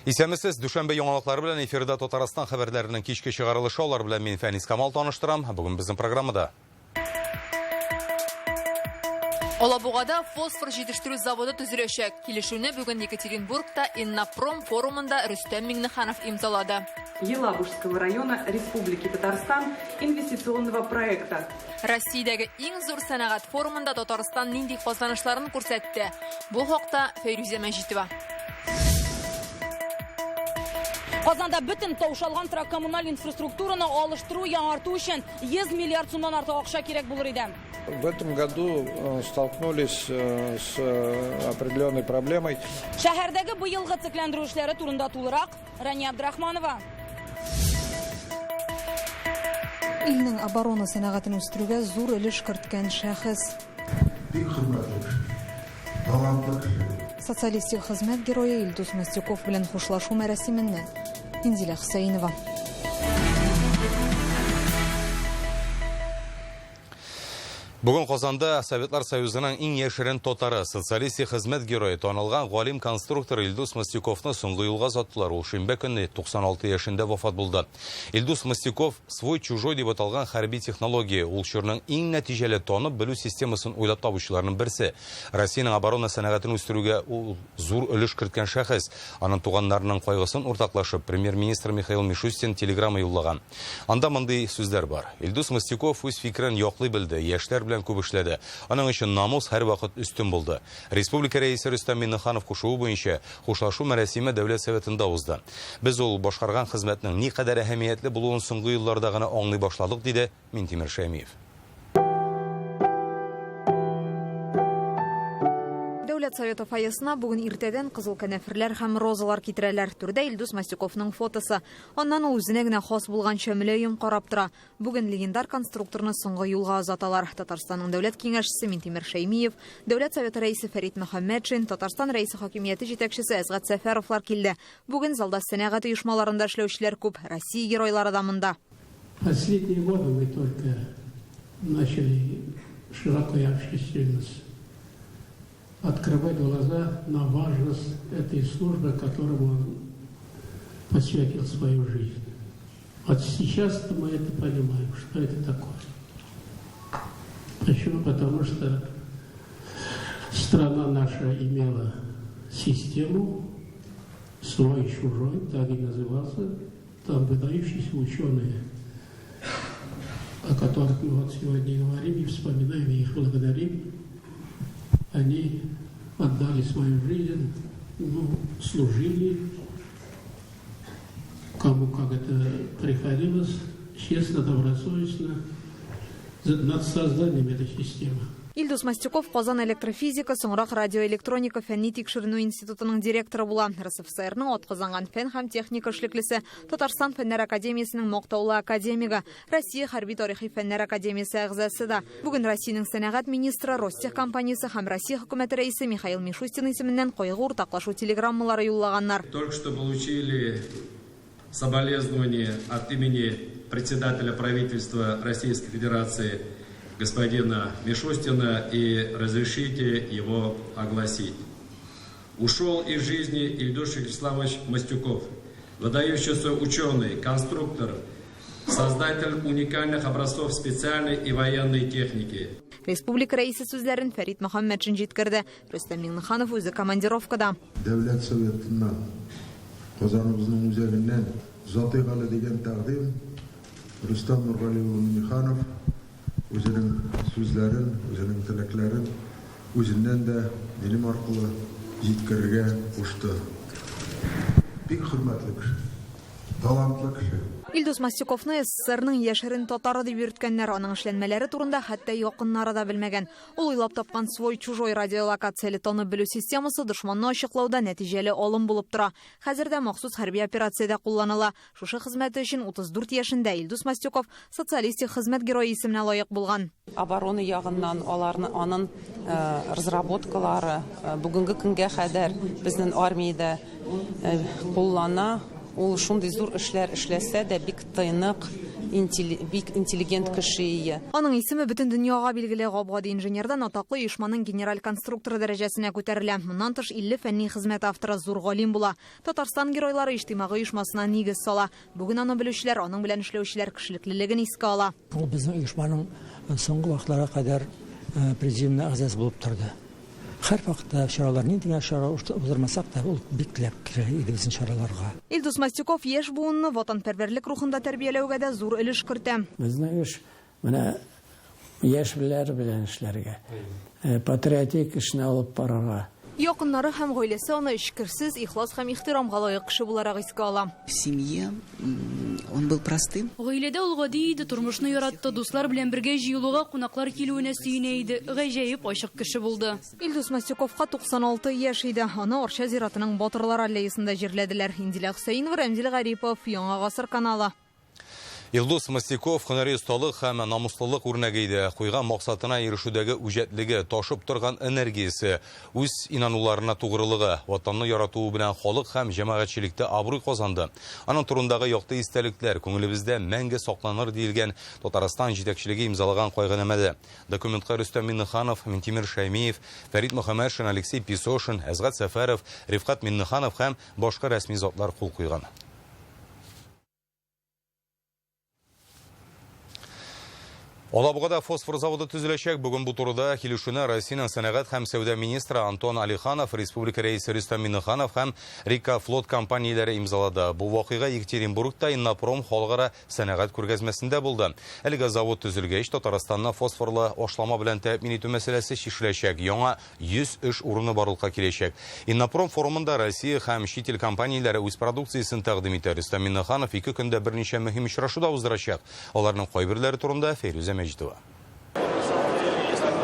Исәмесез, дүшәмбе яңалыклары белән эфирда Татарстан хәбәрләренең кичке чыгарылышы, алар белән мин Фәнис Камал таныштырам. Бүген безнең программада. Алабугада фосфор җитештерү заводы төзеләчәк. Килешүне бүген Екатеринбургта Иннопром форумында Рөстәм Миңнеханов имзалады. Елабужского района Республики Татарстан инвестиционного проекта. Россиядәге иң зур сәнәгать форумында Татарстан нинди казанышларын күрсәтте. Бу хакта Фәйрүзә Мәҗитова. Казанда бүтән таушалган коммуналь инфраструктураны алыштыру, яңарту өчен 100 миллиард сумнан артык акча кирәк булыр иде. В этом году столкнулись с определенной проблемой. Шәһәрдәге быелгы цикләндерү эшләре турында тулырак Рания Абдрахманова. Илнең оборона сәнәгатен үстерүгә зур өлеш керткән шәхес. Социалистик хезмәт герое Илдус Мастюков белән хушлашу мәрәсименнән Инзилә Хусаинова. Бүген Казанда Советлар Союзының иң яшерен тотары, социалистик хезмәт герое танылган галим конструктор Илдус Мастюковны соңгы юлга озаттылар. Ул шимбә көнне 96 яшендә вафат булды. Илдус Мастюков свой-чужой дип аталган хәрби технология, ул чорның иң нәтиҗәле танып белү системасын уйлап табучыларның берсе. Россиянең оборона сәнәгатен үстерүгә ул зур өлеш керткән шәхес. Аның туганнарының кайгысын уртаклашып, премьер-министр Михаил Мишустин телеграмма юллаган. Анда мондый сүзләр бар. Илдус Мастюков үз фикерен яклый белде, яшьләр белән күп эшләде. Аның өчен намус һәр вакыт үстен булды. Республика рәисе Рөстәм Миңнеханов кушуы буенча хушлашу мәрәсиме Дәүләт Советында узды. Без ул башкарган хезмәтнең никадәр әһәмиятле булуын соңгы елларда гына аңлый башладык, диде Минтимер Шәймиев. Дәүләт Советы фойесына бүген иртәдән кызыл кәнәферләр һәм розалар китерәләр. Түрдә Илдус Мастюковның фотосы. Аннан ул үзенә генә хас булган шәмләем карап тора. Бүген легендар конструкторны соңгы юлга озаталар. Татарстанның дәүләт киңәшчесе Минтимер Шәймиев, Дәүләт Советы рәисе Фәрит Мөхәммәтшин, Татарстан рәисе хакимияте җитәкчесе Әзгат Сәфәровлар килде. Бүген залда сәнәгать оешмаларында эшләүчеләр күп, Россия геройлары да монда. Последние годы мы только начали широкую общественность открывать глаза на важность этой службы, которому он посвятил свою жизнь. Вот сейчас мы это понимаем, что это такое. Почему? Потому что страна наша имела систему свой-чужой, так и назывался. Там выдающиеся ученые, о которых мы вот сегодня говорим и вспоминаем, и их благодарим. Они отдали свою жизнь, служили, кому как это приходилось, честно, добросовестно, над созданием этой системы. Илдус Мастюков Казан электрофизика, соңрак радиоэлектроника фәнни тикшеренү институтының директоры була. РСФСРның атказанган фән һәм техника эшлеклесе, Татарстан фәннәр академиясының мактаулы академигы, Россия хәрби тарихи фәннәр академиясе әгъзасы да. Бүген Россиянең сәнәгать министры, Ростех компаниясе һәм Россия хөкүмәте рәисе Михаил Мишустин исеменнән кайгы уртаклашу телеграммалары юллаганнар. Только что получили соболезнования от имени председателя правительства Российской Федерации господина Мишустина и разрешите его огласить. Ушел из жизни Илдус Исламович Мастюков, выдающийся ученый, конструктор, создатель уникальных образцов специальной и военной техники. Республика рәисе сүзләрен Фәрит Мөхәммәтшин җиткерде. Рөстәм Миңнеханов үзе командировкада. Дәүләт Советына Казаныбызның үзәгеннән Затыйгалы дигән тәкъдим Рөстәм Нургалиевич Миңнеханов үзенең сүзләрен, үзенең теләкләрен үзеннән дә минем аркылы җиткерергә кушты. Бик хөрмәтле кеше, талантлы кеше. Илдус Мастюковны СССРның яшерен татары дип йөрткәннәр, аның эшләнмәләре турында хәтта якыннары да белмәгән. Ул уйлап тапкан свой-чужой радиолокацияле танып белү системасы дошманны ачыклауда нәтиҗәле алым булып тора. Хәзердә махсус хәрби операциядә кулланыла. Шушы хезмәте өчен 34 яшендә Илдус Мастюков социалистик хезмәт герое исеменә лаек булган. Оборона ягыннан аның разработкалары бүгенге көнгә кадәр безнең армиядә куллана. Ул шундый зур эшләр эшләсә дә бик тыйнык, бик интеллигент кеше. Аның исеме бөтен дөньяга билгеле Габгади инженердан атаклы оешманың генераль конструкторы дәрәҗәсенә күтәрелә. Моннан тыш 50 фәнни хезмәт авторы зур галим була. Татарстан геройлары иҗтимагый оешмасына нигез сала. Бүген аны белүчеләр, аның белән эшләүчеләр кешелеклелеген искә ала. Ул безнең оешманың соңгы вакытларга кадәр президиумына әгъза булып торды. Һәр вакытта чаралар нинди чара уздырмасак та ул бик теләп керә иде безнең чараларга. Илдус Мастюков яшь буынны ватанпәрвәрлек рухында тәрбияләүгә дә зур өлеш кертә. Безнең эш менә яшьләр белән эшләргә, патриотик эшне алып барырга. Якыннары һәм гаиләсе аны эчкерсез, ихлас һәм ихтирамга лаек кеше буларак искә ала. В семье он был простым. Гаиләдә ул гади иде, тормышны яратты, дуслар белән бергә җыелуга, кунаклар килүенә сөенә иде. Гаҗәеп ачык кеше булды. Илдус Мастюковка 96 яшь иде. Аны Арча зиратының батырлар аллеясында җирләделәр. Индилә Хөсәйнова, Рамзил Гарипов, Яңа гасыр каналы. Илдус Мастюков һөнәри осталык һәм намуслылык үрнәге иде. Куйган максатына ирешүдәге үҗәтлеге, ташып торган энергиясе, үз инануларына тугрылыгы, ватанны яратуы белән халык һәм җәмәгатьчелектә абруй казанды. Аның турындагы якты истәлекләр күңелебездә мәңге сакланыр диелгән Татарстан җитәкчелеге имзалаган кайгынамәдә. Документка Рөстәм Миннеханов, Минтимер Шәймиев, Фәрит Мөхәммәтшин, Алексей Писошин, Әзгат Сәфәров, Рифкат Миннеханов һәм башка рәсми затлар кул куйган. Алабугада фосфор заводы төзеләчәк. Бүген бу турыда килешүне Россиянең сәнәгать һәм сәүдә министры Антон Алиханов, Республика рәисе Рөстәм Миннеханов һәм Рика флот компанияләре имзалады. Бу вакыйга Екатеринбургта Иннопром халыкара сәнәгать күргәзмәсендә булды. Әлеге завод төзелгәч, Татарстанна фосфорлы ашлама белән тәэмин итү мәсьәләсе чишеләчәк. Яңа 100 эш урыны барлыкка киләчәк. Иннопром форумында Россия һәм чит ил компанияләре үз продукциясын тәкъдим итә. Рөстәм Миннеханов 2 көндә берничә мөһим очрашуда уздырачак. Аларның кайберләре турында Фәйрүзә Мәҗдова.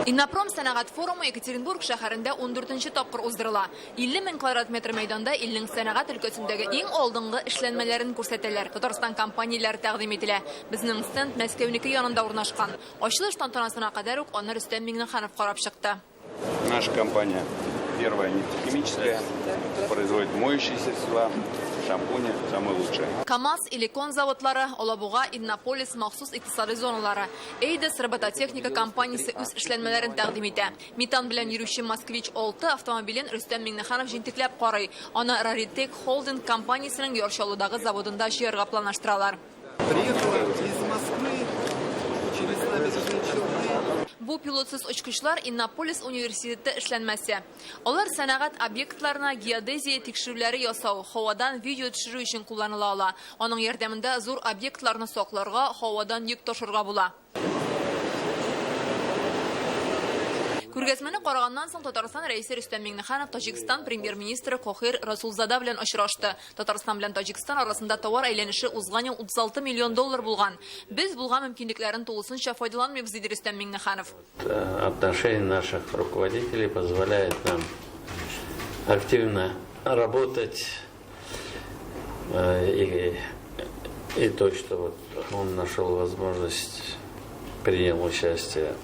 Иннопром сәнәгать форумы Екатеринбург шәһәрендә 14-нче тапкыр уздырыла. 50 000 квадрат метр мәйданда илнең сәнәгать өлкәсендәге иң алдынгы эшләнмәләрен күрсәтәләр. Татарстан компанияләре тәкъдим ителә. Безнең стенд Мәскәүнеке янында урнашкан. Ачылыш тантанасына кадәр үк аны Рөстәм Миннеханов карап чыкты. Наша компания первая нефтехимическая, производит моющие средства, шампуни, самые лучшие. КАМАЗ, Иликон заводлары, Алабуга, Иннополис, махсус икътисади зоналары. Эйдес робототехника компаниясе үз эшләнмәләрен тәкъдим итә. Метан белән йөрүче Москвич 6 автомобилен Рөстәм Миннеханов җентекләп карый. Аны Раритек холдинг компаниясенең Яршалудагы заводында җыярга планлаштыралар. Приехала из Москвы через набережные Челны. Бу пилотсыз очкычлар Иннополис университеты эшләнмәсе. Алар сәнәгать объектларына геодезия тикшерүләре ясау, һавадан видео төшерү өчен кулланыла ала. Аның ярдәмендә зур объектларны сакларга, һавадан йөк ташырга була. Күргәзмәне караганнан соң Татарстан рәисе Рөстәм Миннеханов Таҗикстан премьер-министры Кохир Расулзада белән очрашты. Татарстан белән Таҗикстан арасында товар әйләнеше узган ел 36 миллион доллар булган. Без булган мөмкинлекләрен тулысынча файдаланмыйбыз, диде Рөстәм Миннеханов. Отношения наших руководителей позволяют нам активно работать. И то, что вот он нашел возможность, принял участие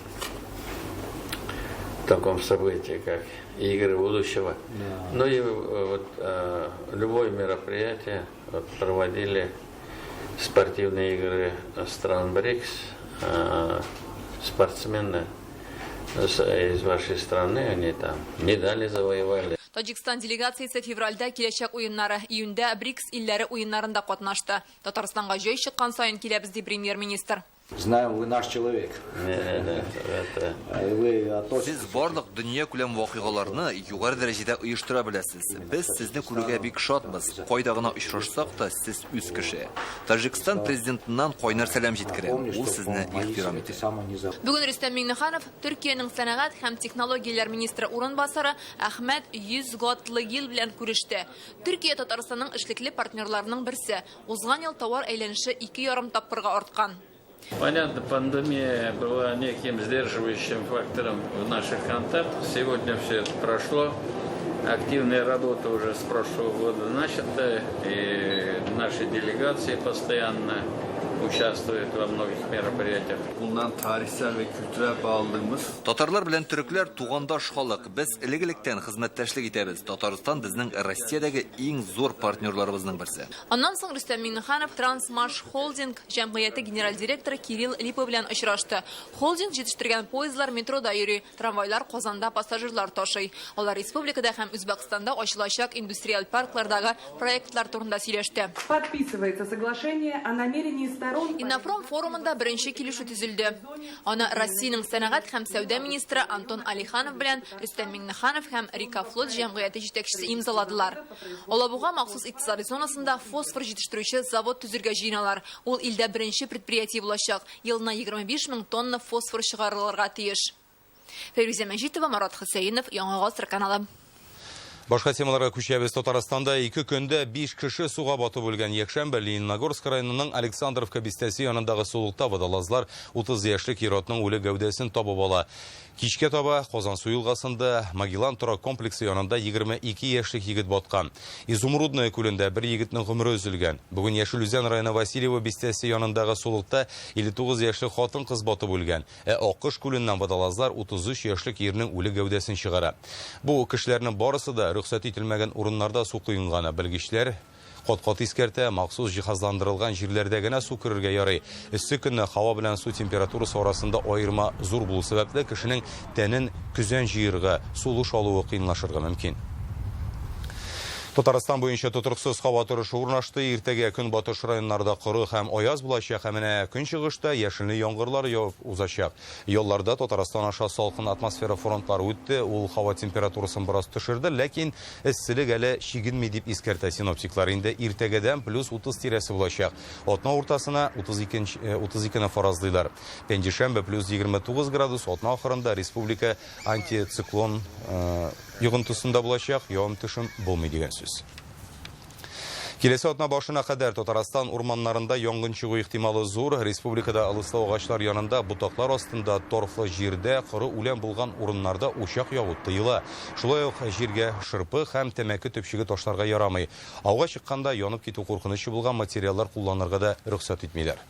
в таком событии, как игры будущего. Ну и вот любое мероприятие проводили спортивные игры стран БРИКС, спортсмены из вашей страны, они там медали завоевали. Таҗикстан делегациясе февральдә киләчәк уеннары, июньдә БРИКС илләре уеннарында катнашты. Татарстанга җай чыккан саен киләбез, ди премьер-министр. Знаем, вы наш человек. Сез барлык дөнья күләм вакыйгаларны югары дәрәҗәдә оештыра беләсез. Без сезне күрүгә бик шатбыз. Кайда гына очрашсак та, сез үз кеше. Таҗикстан президентыннан кайнар сәлам җиткерәм. Ул сезне ихтирам итә. Бүген Рөстәм Миннеханов Төркиянең сәнәгать һәм технологияләр министры урынбасары Әхмәт Йөзгатлыгил белән күреште. Төркия Татарстанның эшлекле партнерларының берсе. Узган ел товар әйләнеше 2,5 тапкырга арткан. Понятно, пандемия была неким сдерживающим фактором в наших контактах. Сегодня все это прошло. Активная работа уже с прошлого года начата. И наши делегации постоянно участвует во многих мероприятиях. Bundan tarihsel ve kültürel bağlılığımız Татарлар белән төрекләр тугандаш халык. Без элек-электән хезмәттәшлек итәбез. Татарстан безнең Россиядәге иң зур партнерларыбызның берсе. Аннан соң Рөстәм Миңнеханов Трансмаш холдинг җәмгыяте генераль директоры Кирилл Липов белән очрашты. Холдинг җитештергән поездлар метрода йөри, трамвайлар Казанда пассажирлар ташый. Алар республикада һәм Үзбәкстанда ачылачак индустриаль парклардагы проектлар турында сөйләште. Подписывается соглашение о намерении сторон... Иннопром форумында беренче килешү төзелде. Аны Россиянең сәнәгать һәм сәүдә министры Антон Алиханов белән Рөстәм Миңнеханов һәм Рикафлот җәмгыяте җитәкчесе имзаладылар. Алабуга махсус икътисади зонасында фосфор җитештерүче завод төзергә җыеналар. Ул илдә беренче предприятие булачак. Елына 25 000 тонна фосфор чыгарылырга тиеш. Фәрүзә Мәҗитова, Марат Хусейнов, Яңа Гасыр каналы. Башка темаларга күчәбез. Татарстанда 2 көндә 5 кеше суга батып үлгән. Якшәмбе Лениногорск районының Александровка бистәсе янындагы сулыкта водолазлар 30 яшьлек ир-атның үле гәүдәсен табып ала. Кичкә таба Казан су елгасында Магеллан торак комплексы янында 22 яшьлек егет баткан. Изумрудная күлендә бер егетнең гомере өзелгән. Бүген Яшел-Үзән районы Васильева бистәсе янындагы сулыкта 59 яшьлек хатын-кыз батып үлгән. Аккыш күленнән водолазлар 33 яшьлек ирнең үле гәүдәсен чыгара. Бу кешеләрнең барысы да рөхсәт ителмәгән урыннарда су коенганы. Белгечләр кат-кат искәртә, махсус җиһазландырылган җирләрдә генә су керергә ярый. Эссе көнне һава белән су температурасы арасында аерма зур булу сәбәпле кешенең тәнен көзән җыерга, сулыш алуы кыенлашырга мөмкин. Татарстан буенча тутырыксыз һава торышы урнашты. Иртәгә көнбатыш районнарда коры һәм аяз булачак, һәм менә көнчыгышта яшенле яңгырлар явып узачак. Ялларда Татарстан аша салкын атмосфера фронтлары үтте. Ул һава температурасын бераз төшерде, ләкин эсселек әле чигенми дип искәртә синоптиклар. Инде иртәгәдән +30 тирәсе булачак. Атна уртасына 32 фаразлыйлар. Пенҗешәмбе +29 градус, атна ахырында республика антициклон йогынтысында булачак, явым-төшем булмый дигән сүз. Киләсе атна башына кадәр Татарстан урманнарында янгын чыгу ихтималы зур. Республикада алыслы агачлар янында, ботаклар астында, торфлы җирдә, коры үлән булган урыннарда учак ягу тыела. Шулай ук җиргә шырпы һәм тәмәке төпчеге ташларга ярамый. Ауга чыкканда янып китү куркынычы булган материаллар кулланырга да рөхсәт итмиләр.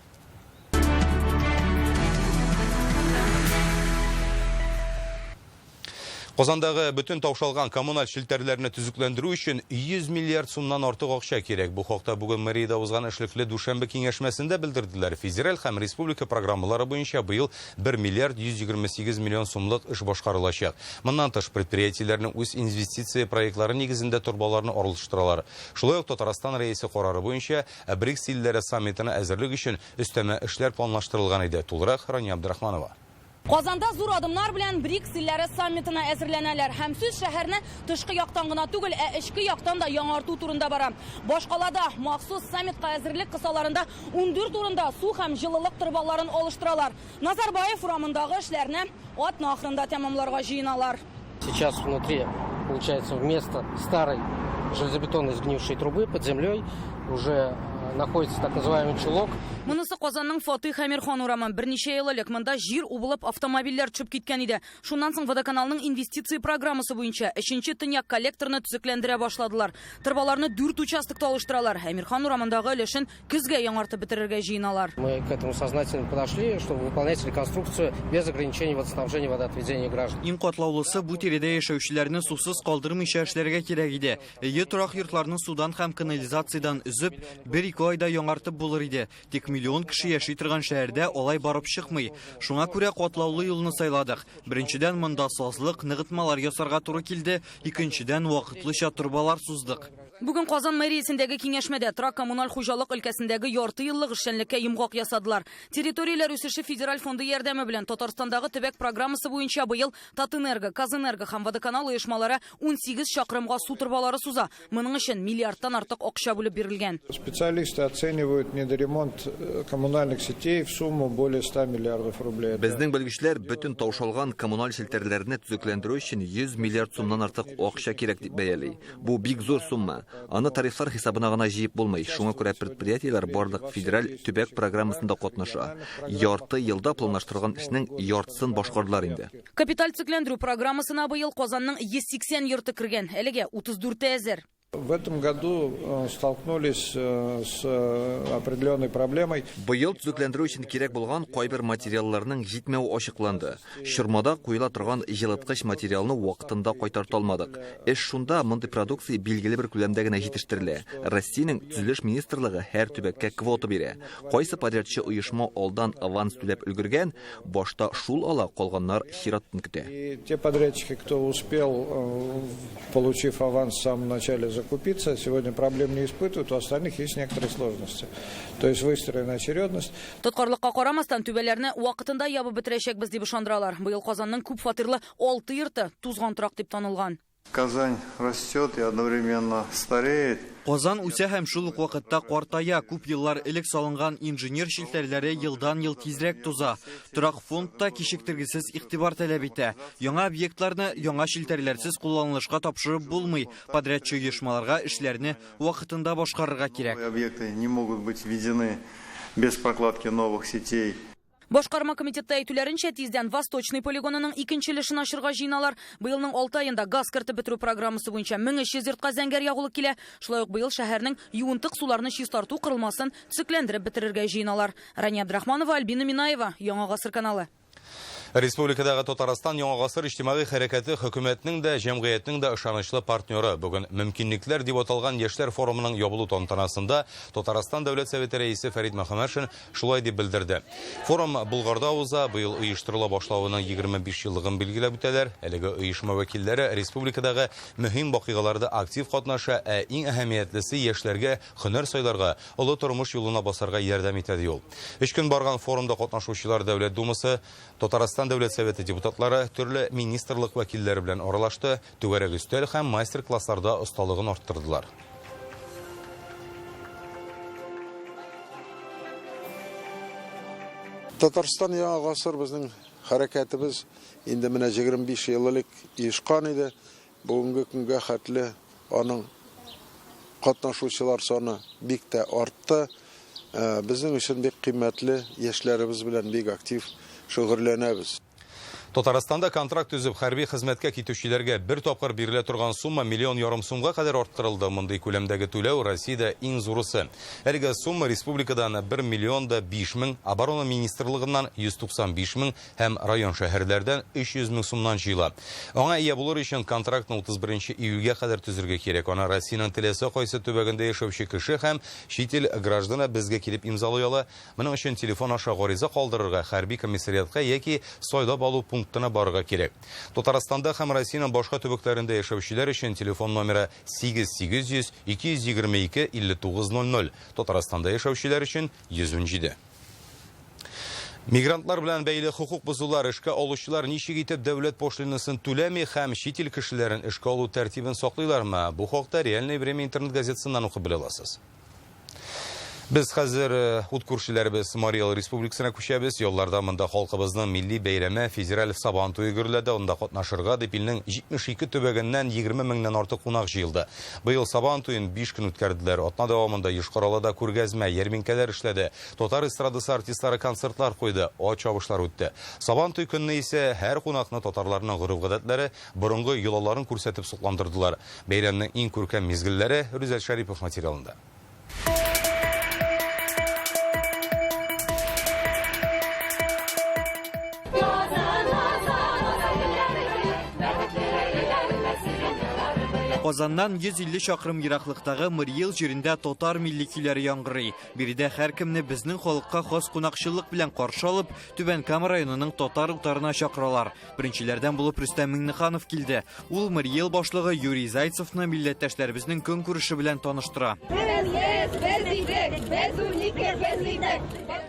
Казандагы бүтән таушалган коммуналь челтәрләрне төзекләндерү өчен 100 миллиард сумнан артык акча кирәк. Бу хакта бүген мэриядә узган эшлекле дүшәмбе киңәшмәсендә белдерделәр. Федераль һәм республика программалары буенча быел 1 миллиард 128 миллион сумлык эш башкарылачак. Моннан тыш предприятиеләрнең үз инвестиция проектлары нигезендә торбаларны аралаштыралар. Шулай ук Татарстан рәисе карары буенча БРИКС илләре саммитына әзерлек өчен өстәмә эшләр планлаштырылган иде. Тулырак Рания Абдрахманова. Казанда зур адымнар белән БРИКС илләре саммитына әзерләнәләр. Һәм сүз шәһәрне тышкы яктан гына түгел, эчке яктан да яңарту турында бара. Башкалада махсус саммитка әзерлек кысаларында 14 турында су һәм җылылык торбаларын алыштыралар. Назарбаев урамындагы эшләрне атна ахырында тәмамларга җыеналар. Сейчас внутри, получается, вместо старой железобетонной сгнившей трубы под землей уже находится так называемый чулок. Монысы Казанның Фатих Әмирхан урамы. Берничә ел элек монда җир убылып автомобильләр төшеп киткән иде. Шуннан соң водоканалның инвестиция программасы буенча 3нче төньяк коллекторны төзекләндерә башладылар. Торбаларны 4 участокта алыштыралар. Әмирхан урамындагы өлешен көзгә яңартып бетерергә җыеналар. Мы к этому сознательно подошли, чтобы выполнять реконструкцию без ограничений водоснабжения и водоотведения граждан. Иң катлаулысы бу тирәдә яшәүчеләрне сусыз калдырмыйча эшләргә кирәк иде. Торак йортларны судан һәм канализациядан өзеп, 1-2 айда яңартып булыр иде. Тик миллион кеше яши торган шәһәрдә алай барып чыкмый. Шуңа күрә катлаулы юлны сайладык. Беренчедән монда сазлык, ныгытмалар ясарга туры килде, икенчедән вакытлыча турбалар суздык. Бүген Казан мэриясендәге киңәшмәдә Трак коммуналь хуҗалык өлкәсендәге ярты еллык эшчәнлеккә йомгак ясадылар. Территорияләр үсеше федераль фонды ярдәме белән Татарстандагы төбәк программасы буенча быел Татэнерго, Казэнерго һәм водоканал оешмалары 18 чакрымга су турбалары суза. Моның өчен миллиардтан артык акча бүлеп бирелгән. Специалисты оценивают недоремонт коммунальных сетей в сумму более 100 миллиардов рублей. Безнең белгечләр бүтән таушалган коммуналь челтәрләрне төзекләндерү өчен 100 миллиард сумнан артык акча кирәк дип бәяли. Бу бик зур сумма. Аны тарифлар хисабына гына җыеп булмый. Шуңа күрә предприятиеләр барлык федераль төбәк программасында катнаша. Ярты елда планлаштырылган эшнең яртысын башкардылар инде. Капиталь циклендерү программасына быел Казанның 180 йорты кергән. Әлегә 34 әзер. В этом году столкнулись с определенной проблемой. Быел түзекләндерү өчен кирәк булган кайбер материалларның җитмәү ачыкланды. Шырмада куела торган җылыткыч материалны вакытында кайтарта алмадык. Эш шунда мондый продукция билгеле бер күләмдә генә җитештерелә. Россиянең төзелеш министрлыгы һәр төбәккә квота бирә. Кайсы подрядчы оешма алдан аванс түләп өлгергән, башта шул ала, калганнар чираттан көтә. И те подрядчики, кто успел, получив аванс в самом начале, закупиться, сегодня проблем не испытывают, у остальных есть некоторые сложности. То есть выстроена очередность. Тоткарлыкка карамастан түбәләрне вакытында ябып бетерәчәкбез дип ышандыралар. Быел Казанның күп фатирлы 6 йорты тузган торак дип танылган. Казань растет и одновременно стареет. Казан үсә һәм шул ук вакытта картая. Күп еллар элек салынган инженер шелтәрләре елдан-ел тизрәк туза. Торак фондта кичектергесез игътибар таләп итә. Яңа объектларны яңа шелтәрләрсез кулланылышка тапшырып булмый. Подрядчы оешмаларга эшләрне вакытында башкарырга кирәк. Объекты не могут быть введены без прокладки новых сетей. Башкарма комитетта әйтүләренчә, тиздән Восточный полигонының икенчелешен ачырга җыйналар. Быелның 6 аенда газ кертеп бетерү программасы буенча 1300 йортка зәңгәр ягулык килә. Шулай ук быел шәһәрнең юынтык суларны чистарту кырылмасын төзекләндереп бетерергә җыйналар. Рания Абдрахманова, Альбина Минаева, Яңа гасыр каналы. Республикадагы Татарстан Яңа гасыр иҗтимагый хәрәкәте хөкүмәтнең дә, җәмгыятьнең дә ышанычлы партнеры. Бүген мөмкинлекләр дип аталган яшьләр форумының ябылу тантанасында Татарстан Дәүләт Советы рәисе Фәрит Мөхәммәтшин шулай дип белдерде. Форум Булгарда уза, быел оештырыла башлавының 25 еллыгын билгеләп үтәләр. Әлеге оешма вәкилләре республикадагы мөһим вакыйгаларда актив катнаша, иң әһәмиятлесе яшьләргә һөнәр сайларга, олы тормыш юлына басарга ярдәм итә ди ул. 3 көн барган форумда катнашучылар Дәүләт Думасы, Татарстан Дәүләт Советы депутатлары, төрле министрлык вәкилләре белән аралашты, түгәрәк өстәл һәм мастер-классларда осталыгын арттырдылар. Татарстан Яңа гасыр безнең хәрәкәтебез инде менә 25 еллык ишкан иде. Бүгенге көнгә хәтле аның катнашучылар саны бик тә артты. Безнең өчен бик кыйммәтле, яшьләребез белән бик актив шөгыльләнәбез. Татарстанда контракт төзеп хәрби хезмәткә китүчеләргә бер тапкыр бирелә торган сумма 1,5 миллион сумга кадәр арттырылды. Мондый күләмдәге түләү Россиядә иң зурысы. Әлеге сумма республикадан 1 миллион 5 мең, оборона министрлыгыннан 195 мең һәм район шәһәрләрдән 300 мең сумнан җыела. Аңа ия булыр өчен контрактны 31 июльгә кадәр төзергә кирәк. Аны Россиянең теләсе кайсы төбәгендә яшәүче кеше һәм чит ил гражданы безгә килеп имзалый ала. Моның өчен телефон аша гариза калдырырга, хәрби комиссариатка яки сайлап алу пунктына барырга кирәк. Татарстанда һәм Россиянең башка төбәкләрендә яшәүчеләр өчен телефон номеры 8800 222 5900. Татарстанда яшәүчеләр өчен 117. Мигрантлар белән бәйле хукук бозулар, эшкә алучылар ничек итеп дәүләт пошлинасын түләми һәм чит ил кешеләрен эшкә алу тәртибен саклыйлармы? Бу хакта Реальное время интернет газетасыннан укып белә аласыз. Без хәзер ут күршеләребез Марий-Эл Республикасына күчәбез. Ялларда монда халкыбызның милли бәйрәме федераль Сабан туе гөрләде. Онда катнашырга дип илнең 72 төбәгеннән 20 меңнән артык кунак җыелды. Быел Сабан туен 5 көн үткәрделәр. Атна дәвамында Ешкаралада күргәзмә, ярминкәләр эшләде. Татар эстрадасы артистлары концертлар куйды, ат чабышлар үтте. Сабан туй көнне исә һәр кунакны татарларның гореф-гадәтләре, борынгы йолаларын күрсәтеп сукландырдылар. Бәйрәмнең иң күркәм мизгелләре Рүзәл Шәрипов материалында. Казаннан 150 чакрым ераклыктагы Марий-Эл җирендә татар милли көйләре яңгырый. Биредә һәркемне безнең халыкка хас кунакчылык белән каршы алып, Түбән Кама районының татар утарына чакыралар. Беренчеләрдән булып Рөстәм Миңнеханов килде. Ул Марий-Эл башлыгы Юрий Зайцевны милләттәшләребезнең көн күреше белән таныштыра.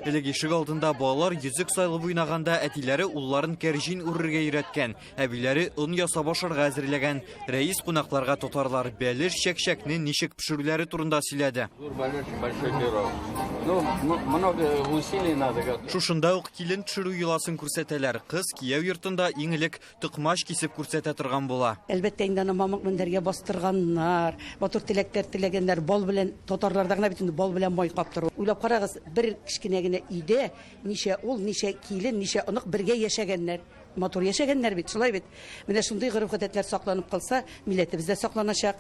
Элек ишек алдында балалар йөзек сайлап уйнаганда әтиләре улларын кәрҗин үрергә өйрәткән, әбиләре ун ясап ашарга әзерләгән. Рәис кунакларга татарлар бәлеш чәкчәкне ничек пешерүләре турында сөйләде. Шушында ук килен пешерү йоласын күрсәтәләр. Кыз кияү йортында иң элек тыкмаш кисеп күрсәтә торган була. Әлбәттә инде мамык мендәргә бастырганнар, матур теләктәр теләгәннәр, бал белән татарларда гына бит инде бал белән май каптыру. Уйлап карагыз, бер кичкенә генә өйдә ничә ул, ничә килен, ничә онык бергә яшәгәннәр. Матур яшәгәннәр бит, шулай бит. Менә шундый гореф-гадәтләр сакланып калса, милләтебез дә сакланачак.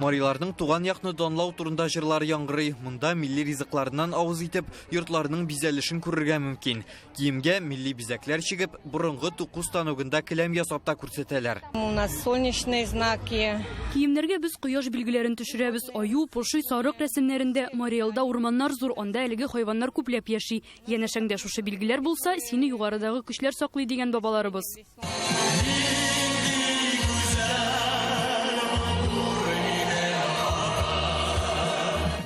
Мариларның туган якны данлау турында җырлар яңгырый. Монда милли ризыкларыннан авыз итеп, йортларының бизәлешен күрергә мөмкин. Киемгә милли бизәкләр чигеп, борынгы туку станогында келәм ясап та күрсәтәләр. У нас солнечные знаки. Киемнәргә без кояш билгеләрен төшерәбез. Аю, пошый, сарык рәсемнәрендә Мариэлда урманнар зур, анда әлеге хайваннар күпләп яши. Янәшәңдә шушы билгеләр булса, сине югарыдагы көчләр саклый дигән бабаларыбыз.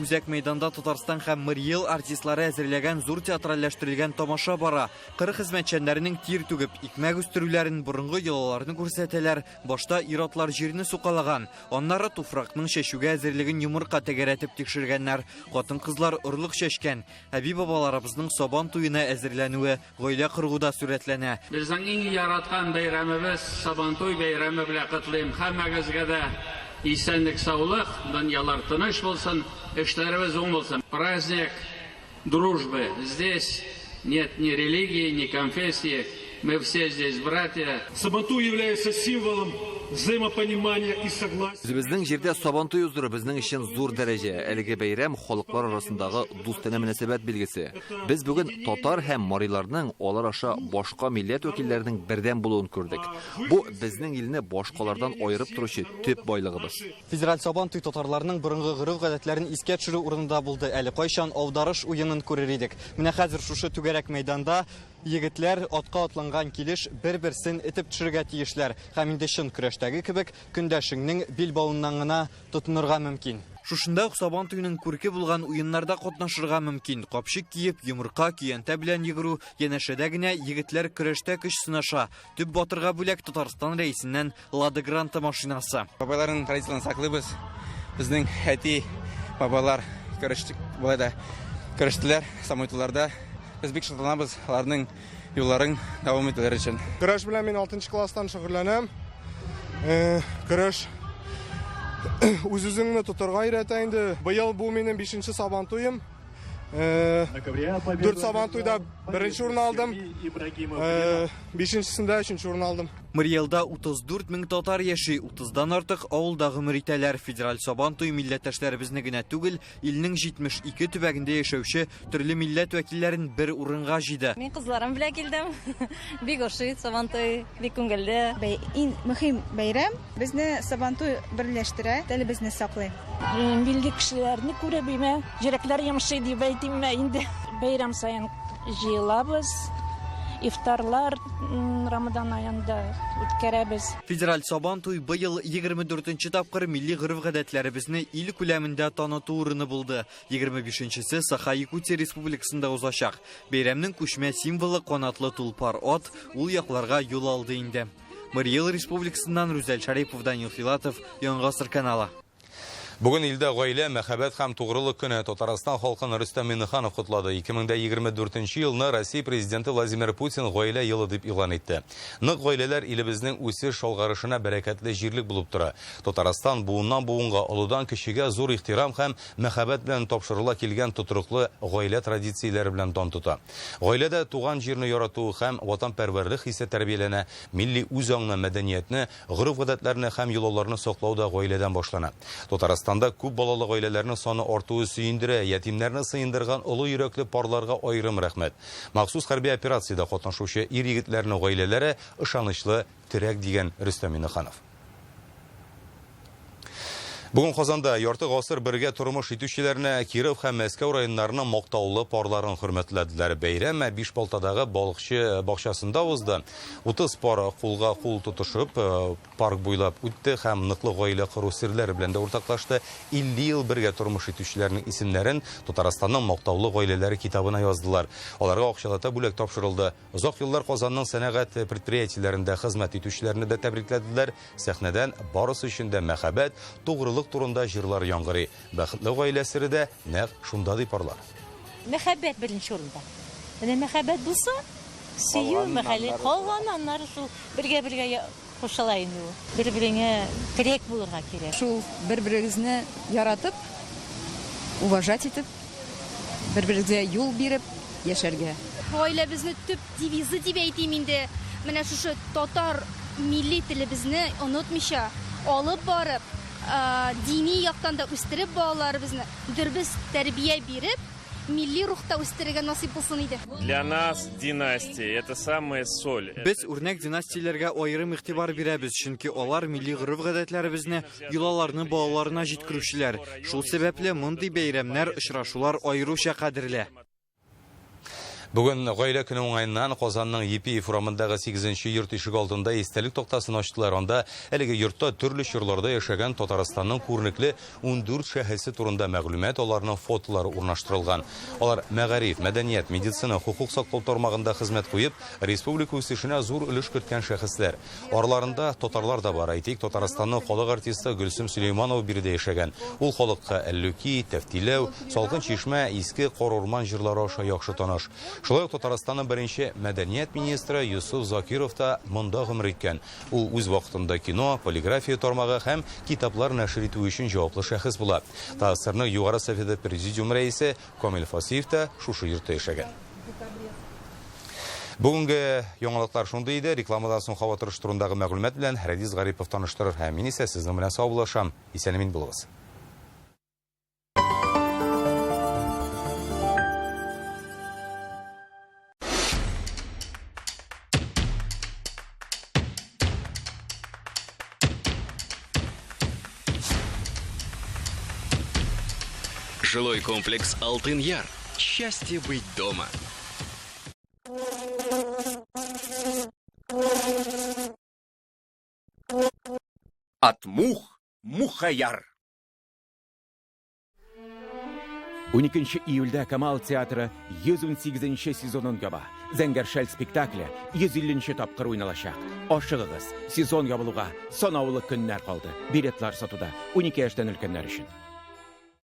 Үзәк мәйданда Татарстан һәм Мариэл артистлары әзерләгән зур театральләштерелгән тамаша бара. Кыры хезмәтчәннәренең тир түгеп, икмәк үстерүләрен, борынгы йолаларны күрсәтәләр. Башта ир-атлар җирне сукалаган. Аннары туфракның чәчүгә әзерлеген йомырка тәгәрәтеп тикшергәннәр. Хатын-кызлар орлык чәчкән. Әби бабаларыбызның Сабан туена әзерләнүе гаилә кыргуда сурәтләнә. Безнең иң яраткан бәйрәмебез Сабантуй бәйрәме белән котлыйм. Һәммәгезгә дә исәнлек, саулык, дөньялар тыныч булсын, эшләребез уң булсын. Праздник дружбы. Здесь нет ни религии, ни конфессии. Мы все здесь братья. Сабантуй является символом взаимопонимания и согласия. Безнең җирдә Сабантуй уздыру безнең өчен зур дәрәҗә. Әлеге бәйрәм халыклар арасындагы дустана мөнәсәбәт билгесе. Без бүген татар һәм мариларның алар аша башка милләт вәкилләренең бердәм булуын күрдек. Бу безнең илне башкалардан аерып торучы төп байлыгыбыз. Федераль Сабантуй татарларның борынгы гореф-гадәтләрен искә төшерү урынында булды. Әле кайчан аударыш уенын күрер идек. Менә хәзер шушы түгәрәк мәйданда егетләр атка атланган килеш бер-берсен этеп төшергә тиешләр. Һәм инде чын көрәштәге кебек көндәшеңнең билбавыннан гына тотынырга мөмкин. Шушында ук Сабантуйның күрке булган уеннарда катнашырга мөмкин. Капчык киеп, йомырка көянтә белән йөгерү, янәшәдә генә егетләр көрәштә көч сынаша. Төп батырга бүләк Татарстан рәисеннән Лада Гранта машинасы. Бабаларның традицияларын саклыйбыз. Безнең әти бабалар көрәштеләр Сабантуйларда. Biz бик шатланабыз аларның юлларын дәвам итүләре өчен. Көрәш белән мин 6нчы класстан шөгыльләнәм. Көрәш үз-үзеңне тотарга өйрәтә инде. Быел бу минем 5нче Сабантуем. 4 Сабантуйда 1нче урын алдым. 5нчесендә 3нче урын алдым. Мариэлда 34 мең татар яши, 30дан артык авылда гомер итәләр. Федераль Сабантуй милләттәшләребезне генә түгел, илнең 72 төбәгендә яшәүче төрле милләт вәкилләрен бер урынга җыйды. Мин кызларым белән килдем. Бик ошый Сабантуй, бик күңелле. Иң мөһим бәйрәм безне Сабантуй берләштерә, телебезне саклый. Милли кешеләрне күрә бимә, йөрәкләр ямшый дип әйтим инде. Бәйрәм саен җыелабыз. Ифтарлар Рамадан аенда үткәрәбез. Федераль Сабантуй быел 24нче тапкыр милли гореф-гадәтләребезне ил күләмендә таныту урыны булды. 25нчесе Саха-Якутия Республикасында узачак. Бәйрәмнең күчмә символы канатлы тулпар ат, ул якларга юл алды инде. Мариэл Республикасыннан Рүзәл Шариповдан Юлфилатов, Яңа Гасыр каналы. Бүген илдә гаилә, мәхәббәт һәм тугрылык көне Татарстан халкын Рөстәм Миңнеханов котлады. 2024 елны Россия президенты Владимир Путин гаилә елы дип игълан итте. Нык гаиләләр илебезнең үсеш шалгарышына бәрәкәтле җирлек булып тора. Татарстан буыннан буынга олыдан кешегә зур ихтирам һәм мәхәббәт белән тапшырыла килгән тотырлык гаилә традицияләре белән дан тота. Гаиләдә туган җирне ярату һәм ватанпәрвәрлек хисе тәрбияләнә, милли үзаңны, мәдәниятне, гореф-гадәтләрне һәм юлларны саклау да гаиләдән башлана. Татарстанда күп балалы гаиләләрнең саны артуы сөендерә, ятимнәрне сыендырган олы йөрәкле парларга аерым рәхмәт. Махсус хәрби операциядә катнашучы ир-егетләрнең гаиләләре ышанычлы терәк дигән Рөстәм Миңнеханов. Бүген Казанда ярты гасыр бергә тормыш итүчеләрне Киров һәм Мәскәү районнарының мактаулы парларын хөрмәтләделәр. Бәйрәм Бишбалтадагы балыкчы бакчасында узды. 30 пар кулга кул тотышып, парк буйлап үтте һәм ныклы гаилә кору серләре белән дә уртаклашты. 50 ел бергә тормыш итүчеләрнең исемнәрен Татарстанның мактаулы гаиләләре китабына яздылар. Аларга акчалата бүләк тапшырылды. Озак еллар Казанның сәнәгать предприятиеләрендә хезмәт итүчеләрне дә тәбрикләделәр. Сәхнәдән барысы өчен дә мәхәббәт, тугрылык турында җырлар яңгырый. Бәхетле гаилә сире дә нәкъ шунда дип парлар. Мәхәббәт беренче урында. Менә мәхәббәт булса, сөю, мәхәлле калган аннары шул бергә кушыла инде ул. Бер-береңә терәк булырга кирәк. Шул бер-берегезне яратып, уважать итеп, бер-берегезгә юл биреп яшәргә. Гаиләбезне төп девизы дип әйтим инде. Менә шушы татар милли телебезне онытмыйча алып барып, dini яктан да үстереп балаларыбызны дөрбез тәрбия биреп, милли рухта үстерергә насип булсын иде. Для нас династия это самая соль. Без үрнәк династияләргә аерым игътибар бирәбез, чөнки алар милли гореф-гадәтләребезне, йолаларны балаларына җиткерүчеләр. Шул сәбәпле мондый бәйрәмнәр, очрашулар аеруча кадерле. Бүген гаилә көне уңайыннан Казанның Епи форамындагы 8-нче йорт ишек алдында истәлек токтасын ачтылар. Анда әлеге йортта төрле чорларда яшәгән Татарстанның күренекле 14 шәхесе турында мәгълүмат, аларның фотолары урнаштырылган. Алар мәгариф, мәдәният, медицина, хукук саклау тармагында хезмәт куеп, республика үсешенә зур өлеш керткән шәхесләр. Араларында татарлар да бар. Әйтик, Татарстанның халык артисты Гөлсем Сөлейманова биредә яшәгән. Ул халыкка Әллүки, Тәфтиләү, Салкын чишмә, Иске Корурман җырлары аша яхшы таныш. Шулай Татарстанның беренче мәдәният министры Юсуф Закиров та монда гомер иткән. Ул үз вакытында кино, полиграфия тармагы һәм китаплар нәшер итү өчен җаваплы шәхес була. ТАССРның югары советы президиум рәисе Камил Фасиев та шушы йортта яшәгән. Бүгенге яңалыклар шундый иде. Рекламадан соң һава торышы турындагы мәгълүмат белән Хәдис Гарипов таныштырыр һәм мин исә сезнең белән саубуллашам. Исән-амин булыгыз. Жилой комплекс «Алтын Яр». Счастье быть дома. От мух Мухаяр. 12 июльдә Камал театры 118-нче сезонын яба. Зәңгәршәл спектакле 150-нче тапкыр уйналачак. Ашыгыгыз, сезон ябылуга санаулы көннәр калды. Билетлар сатуда 12 яшьтән өлкәннәр өчен.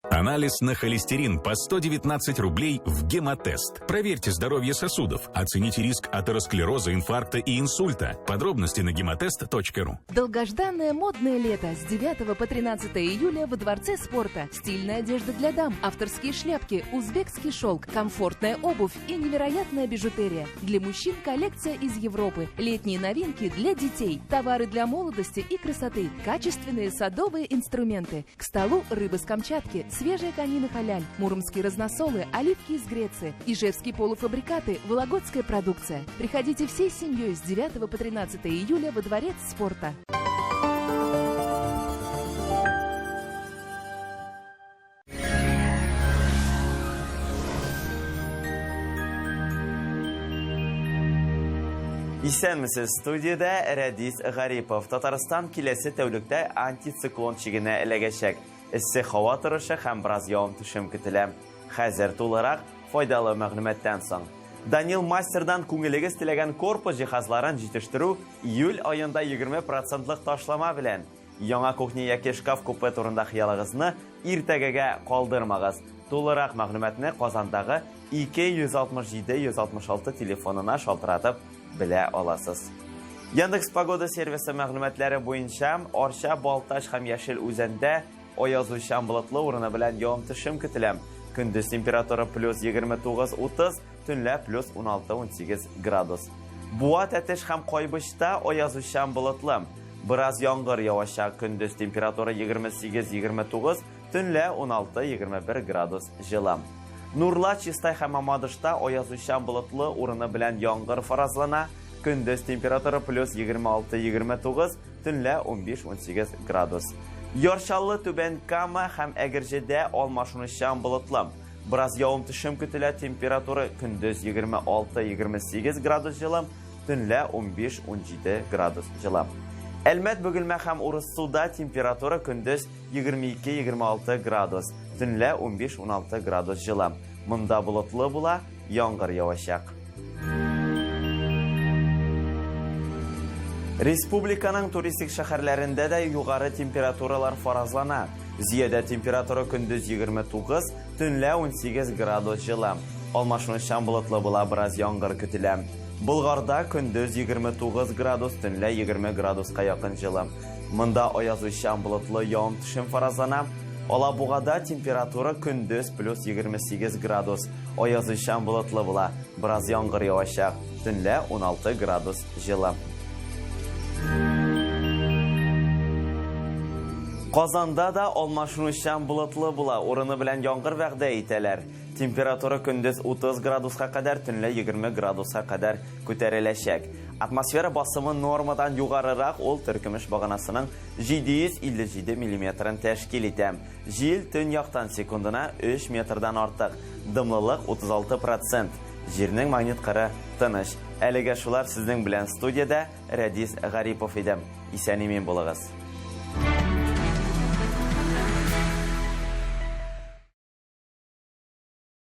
Анализ на холестерин по 119 рублей в гемотест. Проверьте здоровье сосудов, оцените риск атеросклероза, инфаркта и инсульта. Подробности на gematest.ru. Долгожданное модное лето с 9 по 13 июля во Дворце спорта. Стильная одежда для дам, авторские шляпки, узбекский шелк, комфортная обувь и невероятная бижутерия. Для мужчин коллекция из Европы, летние новинки для детей, товары для молодости и красоты, качественные садовые инструменты. К столу рыба с Камчатки, свежая конина халяль, муромские разносолы, оливки из Греции, ижевские полуфабрикаты, вологодская продукция. Приходите всей семьей с 9 по 13 июля во Дворец спорта. Исәнмесез, студияда Рәдис Гарипов. Татарстан киләсе тәүлектә антициклон чигенә эләгәчәк. Эссе һава торышы һәм бераз явым-төшем көтелә. Хәзер тулырак файдалы мәгълүматтан соң. Данил Мастердан күңелегез теләгән корпус җиһазларын җитештерү июль аенда 20% ташлама белән. Яңа кухня яки шкаф купе турында хыялыгызны иртәгәгә калдырмагыз. Тулырак мәгълүматны Казандагы 267-166 телефонына шалтыратып белә аласыз. Яндекс Погода сервисы мәгълүматлары буенча Арча, Балташ һәм Яшел үзәндә аязучан болытлы урыны белән явым-төшем көтелә. Көндез температура плюс 29-30, төнлә плюс 16-18 градус. Буа, Тәтеш һәм Кайбышта аязучан болытлы. Бераз яңгыр явачак, көндез температура 28-29, төнлә 16-21 градус жылы. Нурла, Чистай һәм Мамадышта аязучан болытлы урыны белән яңгыр фаразлана. Көндез температура плюс 26-29, төнлә 15-18 градус. Яршаллы, Түбән Кама һәм Әгерҗедә алмашынучан болытлы. Бераз явым-төшем көтелә, температура көндез 26-28 градус жылы, төнлә 15-17 градус жылы. Әлмәт, Бөгелмә һәм Урыссуда температура көндез 22-26 градус, төнлә 15-16 градус жылы. Монда болытлы була, яңгыр явачак. Республиканың туристик шәһәрләрендә дә югары температуралар фаразлана. Зиядә температура көндез 29, төнлә 18 градус жылы. Алмашынучан болытлы була, бераз яңгыр көтелә. Болгарда көндез 29 градус, төнлә 20 градуска якын жылы. Монда аязучан болытлы явым-төшем фаразлана. Алабугада температура көндез плюс 28 градус. Аязучан болытлы була, бераз яңгыр явачак, төнлә 16 градус жылы. Казанда да алмашынучан булытлы була, урыны белән яңгыр вәгъдә итәләр. Температура көндез 30 градуска кадәр, төнлә 20 градуска кадәр күтәреләчәк. Атмосфера басымы нормадан югарырак, ул Төркемеш баганасының 757 мм тәшкил итә. Җил төн яктан секундына 3 метрдан артык. Дымлылык 36%. Җирнең магнит кыры тыныч. Әлегә шулар сезнең белән студиядә Рәдис Гарипов идем. Исән-имин булыгыз.